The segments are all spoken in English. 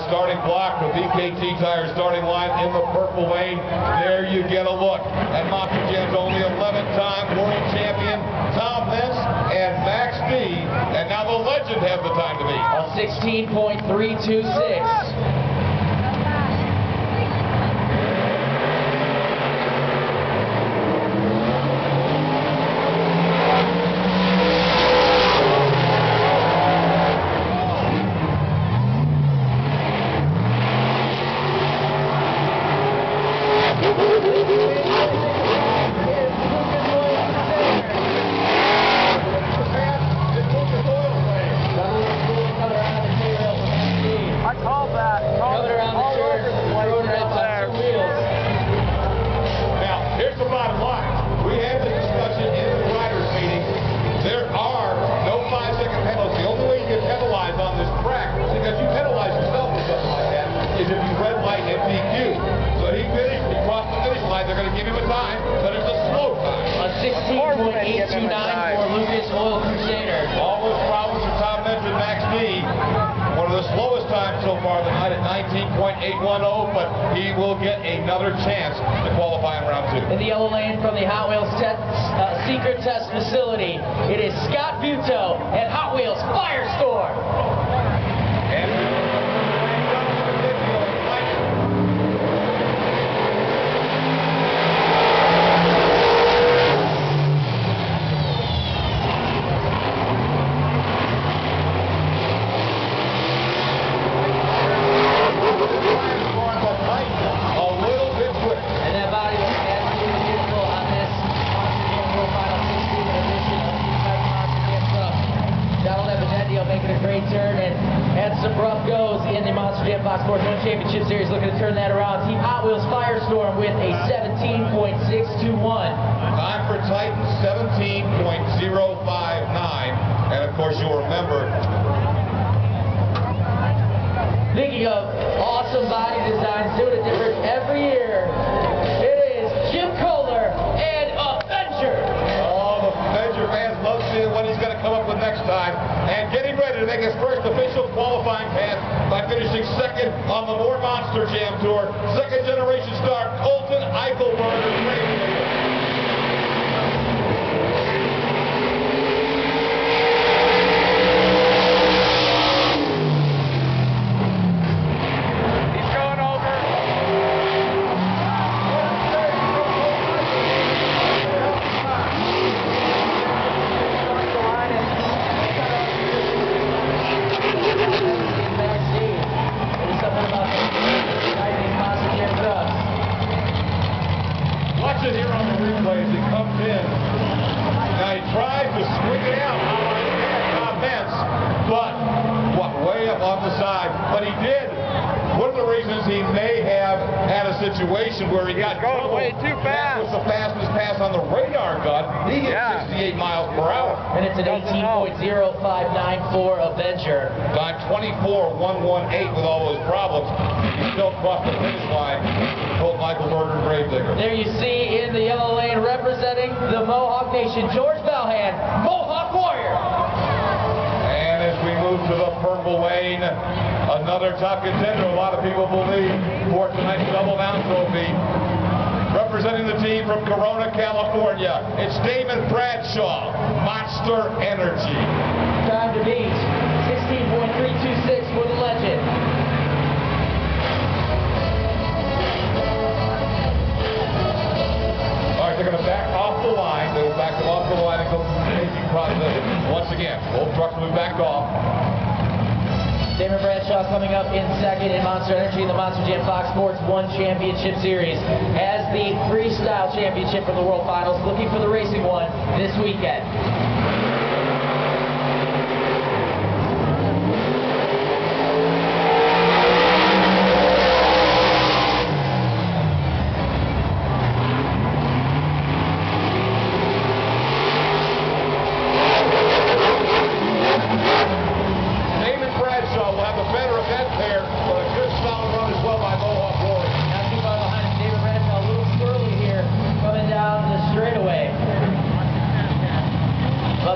starting block with BKT Tires starting line in the purple lane. There you get a look at Monster Jam's only 11-time world champion, Tom Meents and Max D. And now the legend has the time to beat. A 16.326. They're going to give him a time, but it's a slow time. A 16.829 for Lucas Oil Crusader. All those problems for Tom Meents and Max D. One of the slowest times so far tonight at 19.810, but he will get another chance to qualify in round 2. In the yellow lane from the Hot Wheels secret test facility, it is Scott Buteau and Hot Wheels Firestorm. Making a great turn, and Sabruff goes in the Monster Jam Fox Sports 1 Championship Series, looking to turn that around. Team Hot Wheels Firestorm with a 17.621. Time for Titan, 17.059. And of course, you'll remember. Thinking of awesome body designs, doing it different every year, it is Jim Kohler and Avenger. Oh, the Avenger fans love seeing what he's going to come up with next time. And getting ready to make his first official qualifying pass by finishing second on the More Monster Jam Tour. Second generation star Colton Eichelberger. Here on the replay as he comes in. Now he tried to swing it out Tom Meents, but way up off the side. But he did. One of the reasons he may have had a situation where he got going way too fast. That was the fastest pass on the radar gun. He hit 68 miles per hour. And it's an 18.0594 Avenger. Time 24.118 with all those problems. He still crossed the finish line. Colton Eichelberger and Gravedigger. There you see in the yellow lane representing the Mohawk Nation, George Belhan, Mohawk Warrior. And as we move to the purple lane, another top contender, a lot of people believe, for tonight's Double Down Trophy. Representing the team from Corona, California, it's Damon Bradshaw, Monster Energy. Time to beat, 16.326 for the legend. They're going to back off the line. They will back them off the line and go through the staging process once again. Both trucks will be backed off. Damon Bradshaw coming up in second in Monster Energy in the Monster Jam Fox Sports 1 Championship Series. As the Freestyle Championship from the World Finals, looking for the Racing One this weekend.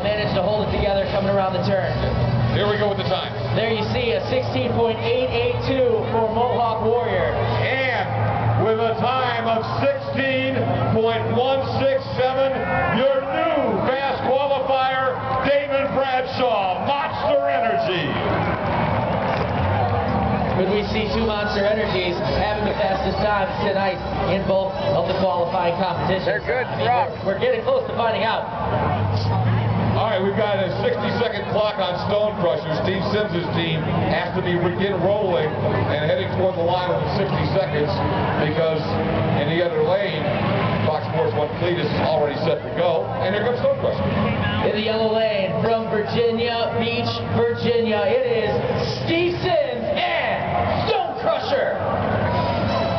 Managed to hold it together coming around the turn. Here we go with the time. There you see a 16.882 of 16.167. Your new fast qualifier, Damon Bradshaw, Monster Energy. Could we see two Monster Energies having the fastest times tonight in both of the qualifying competitions? They're good I mean, trucks. we're getting close to finding out. All right, we've got a 60-second clock on Stone Crusher. Steve Sims' team has to begin rolling and heading toward the line within 60 seconds because in the other lane, Fox Sports 1 Cletus is already set to go. And here comes Stone Crusher. In the yellow lane from Virginia Beach, Virginia, it is Steve Sims and Stone Crusher.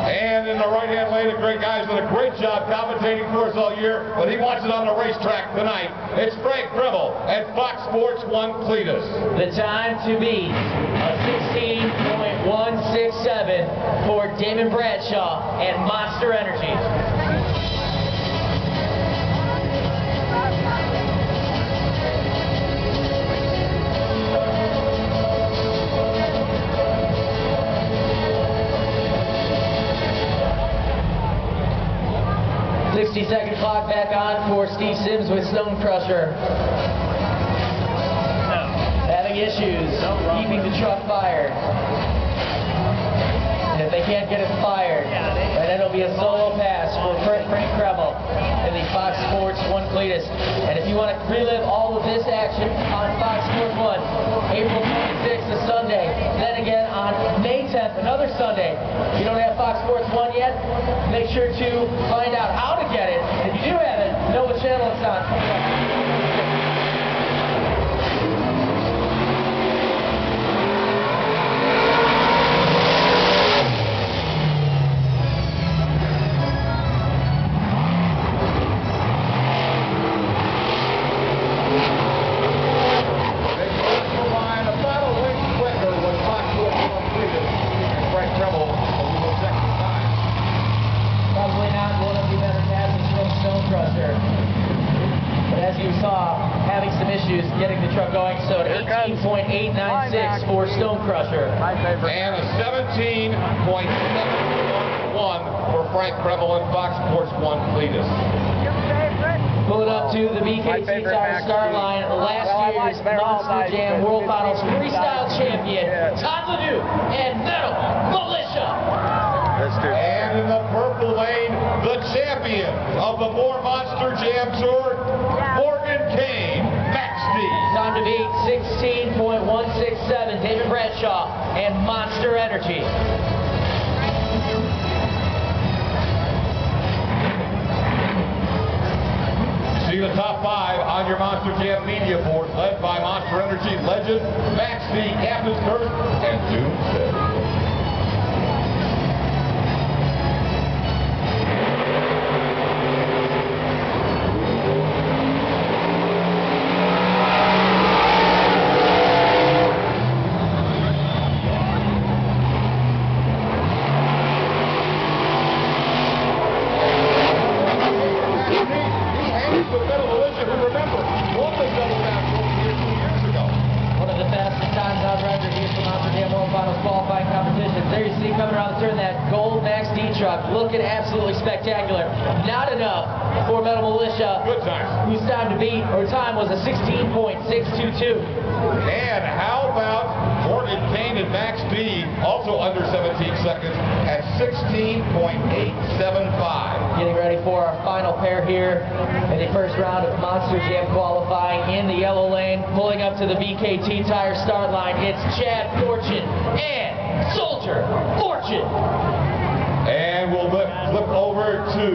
And in the right-hand lane, a great guy's done a great job commentating for us all year, but he wants it on the racetrack tonight. It's Frank Dremel at Fox Sports 1 Cletus. The time to beat a 16.167 for Damon Bradshaw and Monster Energy. Second clock back on for Steve Sims with Stone Crusher. Having issues keeping the truck fired. And if they can't get it fired, then it'll be a solo pass for Frank Dremel in the Fox Sports 1 Cletus. And if you want to relive all of this action on Fox Sports 1, April 26th is Sunday. Then again on May 10th, another Sunday. If you don't have Fox Sports 1 yet, make sure to find out how to get it. If you do have it, know what channel it's on. 18.896 for Stone Crusher. And a 17.711 for Frank Dremel and Fox Sports 1 Cletus. Pulling up to the BKT Tire start line, last year's Monster Jam World Finals Freestyle Champion, Todd Ledoux and Metal Militia. And in the purple lane, the champion of the More Monster Jam Tour, Morgan Kane, Max D. Time to beat 16.167, David Bradshaw and Monster Energy. See the top five on your Monster Jam media board, led by Monster Energy legend Max D, Captain Kirk, and Doomsday. Looking absolutely spectacular. Not enough for Metal Militia. Good time. Whose time to beat, or time was a 16.622. And how about Morgan Kane and Max D, also under 17 seconds, at 16.875. Getting ready for our final pair here in the first round of Monster Jam qualifying in the yellow lane. Pulling up to the BKT Tire start line, it's Chad Fortune and Soldier Fortune. And we'll flip over to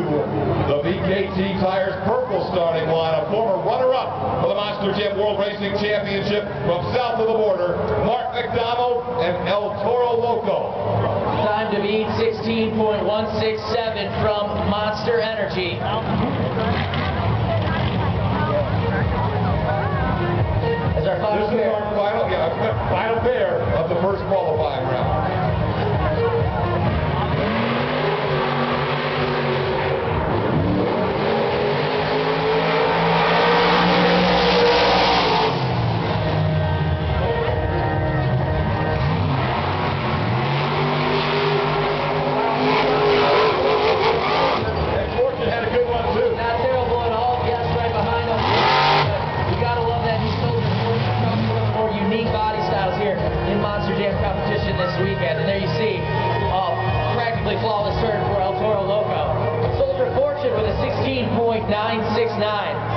the BKT Tires purple starting lineup. Former runner-up for the Monster Jam World Racing Championship from south of the border, Mark McDonald and El Toro Loco. Time to beat 16.167 from Monster Energy. As our final pair. This is our final pair of the first qualifying round. this weekend. And there you see practically flawless turn for El Toro Loco. Soldier Fortune with a 16.969.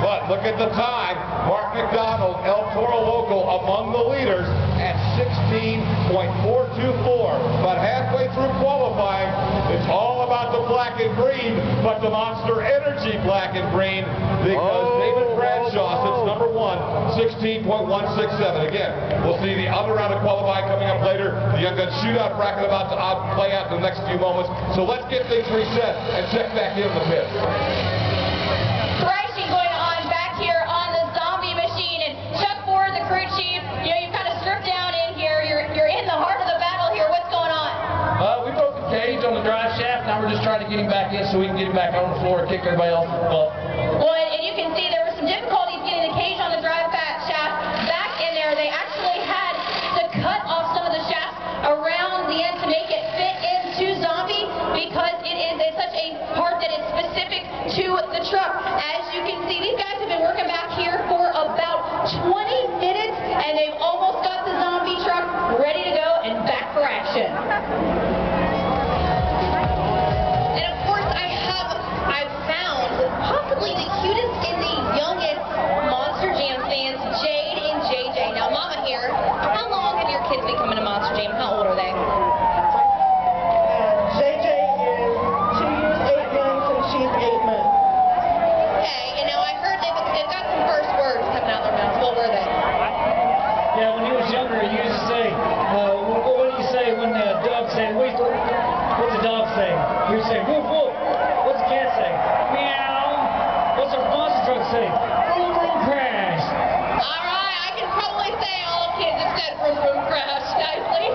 But look at the time. Mark McDonald, El Toro Loco among the leaders at 16.424. But halfway through qualifying, it's all about the black and green, but the Monster Energy black and green, because David Bradshaw sits number 1, 16.167. Again, we'll see the other round of qualifying coming up later. The Young Gun Shootout bracket about to play out in the next few moments. So let's get things reset and check back in the pit. Thrashing going on back here on the zombie machine, and Chuck Ford, the crew chief, you know, you've kind of stripped down in here. You're in the heart of the battle here. What's going on? We broke the cage on the drive shaft. Now we're just trying to get him back in so we can get him back on the floor and kick everybody else's butt. Well, and you can see there were some difficulties getting the cage on the drive shaft back in there. They actually had to cut off some of the shafts around the end to make it fit into zombie, because it's such a part that is specific to the truck. As you can see, these guys have been working back here for about 20 minutes, and they've almost got the zombie truck ready to go and back for action. And of course, I've found possibly the cutest and the youngest Monster Jam fans, Jade and JJ. Now, Mama here, how long have your kids been coming to Monster Jam? How old are they? JJ is 2 years, 8 months, and she's 8 months. Okay, and now I heard they've got some first words coming out their mouths. What were they? Yeah, when he was younger, he used to say, what do you say when the dog said, what's the dog say? He would say, woof, woof. What's the cat say? Meow. What's the monster truck say? Vroom, vroom, crash. All right, I can probably say all kids have said vroom, vroom, crash nicely.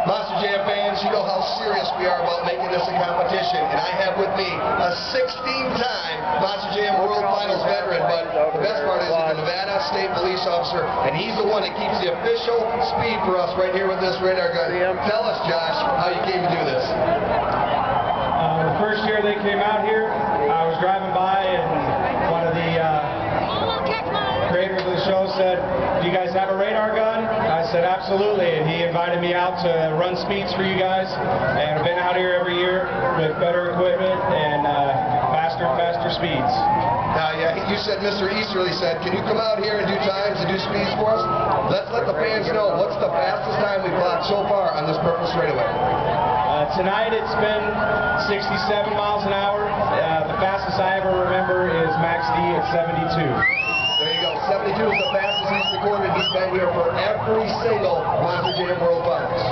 Monster Jam fans, you know how serious we are about making this a competition, and I have with me a 16-time Monster Jam World Finals veteran, but the best part is he's a Nevada State Police officer, and he's the one that keeps the official speed for us right here with this radar gun. Tell us, Josh, how you came to do this. The first year they came out here, I was driving by, and one of the creators of the show said, "Do you guys have a radar gun?" I said, "Absolutely," and he invited me out to run speeds for you guys, and I've been out here every year with better equipment and faster and faster speeds. Now, yeah, you said Mr. Easterly said, "Can you come out here and do times and do speeds for us?" Let's let the fans know, what's the fastest time we've clocked so far on this purple straightaway? Tonight it's been 67 miles an hour. The fastest I ever remember is Max D at 72. There you go. 72 is the fastest he's recorded. He's been here for every single Monster Jam World Finals.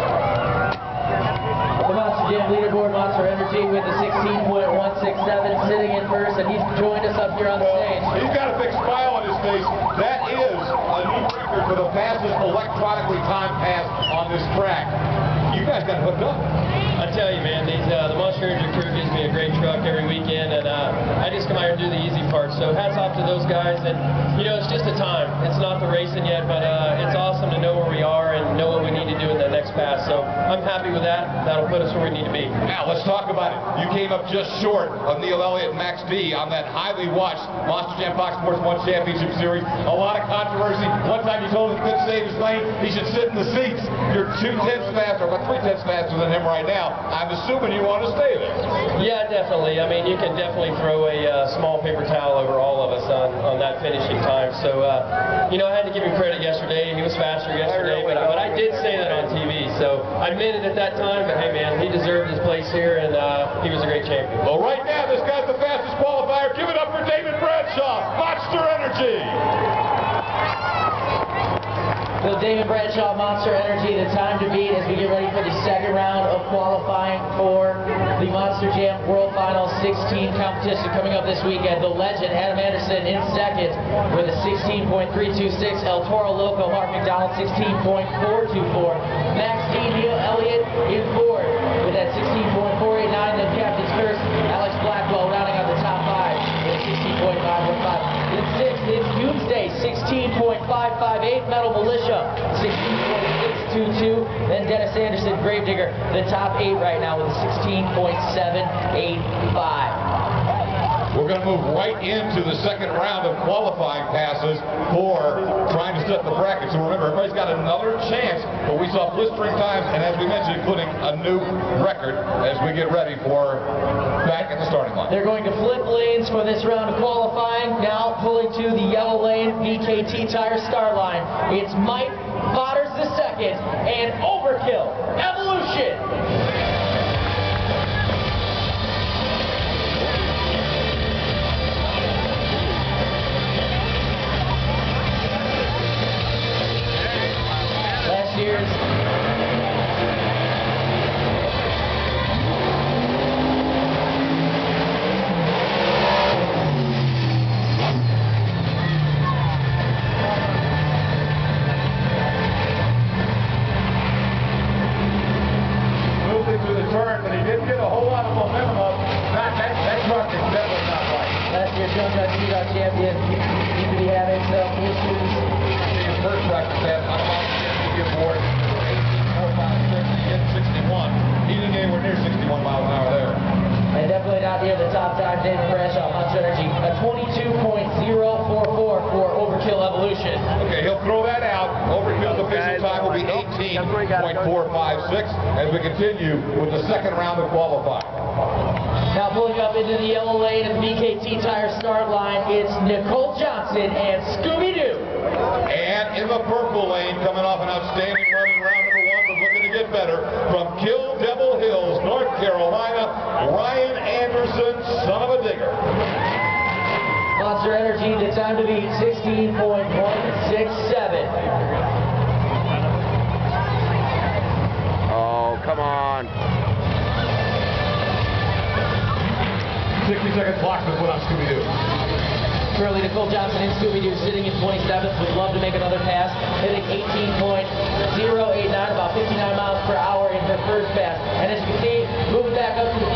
The Monster Jam leaderboard, Monster Energy with a 16.167, sitting in first, and he's joined us up here on the stage. He's got a big smile on his face. That is a new record for the fastest electronically timed pass on this track. You guys got hooked up. I tell you, man, the Monster Energy crew gives me a great truck every weekend, and I just come out here and do the easy part. So hats off to those guys. And you know, it's just a time. It's not the racing yet, but it's awesome to know where we are and know what we need to do in the next pass. So I'm happy with that. That'll put us where we need to be. Now let's talk about it. You came up just short of Neil Elliott and Max D on that highly watched Monster Jam Fox Sports 1 Championship Series. A lot of controversy. One time you told him he couldn't save his lane. He should sit in the seats. You're 2/10 faster, or 3/10 faster than him right now. I'm assuming you want to stay there. Yeah, definitely. I mean, you can definitely throw a small paper towel over all of us on that finishing time. So, you know, I had to give him credit yesterday. He was faster yesterday, but I did say that on TV. So I meant it at that time, but hey, man, he deserved his place here, and he was a great champion. Well, right now, this guy's the fastest qualifier. Give it up for David Bradshaw, Monster Energy. So David Bradshaw, Monster Energy, the time to beat as we get ready for the second round of qualifying for the Monster Jam World Finals 16 competition coming up this weekend. The legend, Adam Anderson, in second with a 16.326. El Toro Loco, Mark McDonald, 16.424. Max D, Neil Elliott in fourth with that 16.489. Then Captain's Curse, Alex Blackwell rounding out the top five with 16.515. In sixth, it's Doomsday, 16.558. Metal Militia, 16.622. Then Dennis Anderson, Gravedigger, the top 8 right now with a 16.785. We're going to move right into the second round of qualifying passes for trying to set the bracket. So remember, everybody's got another chance, but we saw blistering times, and as we mentioned, including a new record as we get ready for back at the starting line. They're going to flip lanes for this round of qualifying. Now pulling to the yellow lane, VKT Tire start line. It's Mike Potters II and Overkill Evolution. Last year's through the turn, but he didn't get a whole lot of momentum up. That truck is definitely not right. last year's Young Guns Shootout champion seems to be having some issues. His first practice test, I'm about to get board 4, 5, 6, he hit 61. He didn't get anywhere near 61 miles an hour there. And definitely not near the top time. David Bradshaw, Monster Energy, a 22.044 for Overkill Evolution. Okay, he'll throw that out. Overkill's official time will be 18.456 as we continue with the second round of qualifying. Now pulling up into the yellow lane of the VKT Tire start line, it's Nicole Johnson and Scooby-Doo. And in the purple lane, coming off an outstanding run in round number 1, but looking to get better, from Kill Devil Hills, North Carolina, Ryan Anderson, son of a digger. Monster Energy, the time to beat 16.167. Oh, come on. 60-second clock to put on Scooby-Doo. Currently, Nicole Johnson and Scooby-Doo sitting in 27th. Would love to make another pass. Hitting 18.089, about 59 miles per hour in her first pass. And as you can see, moving back up to the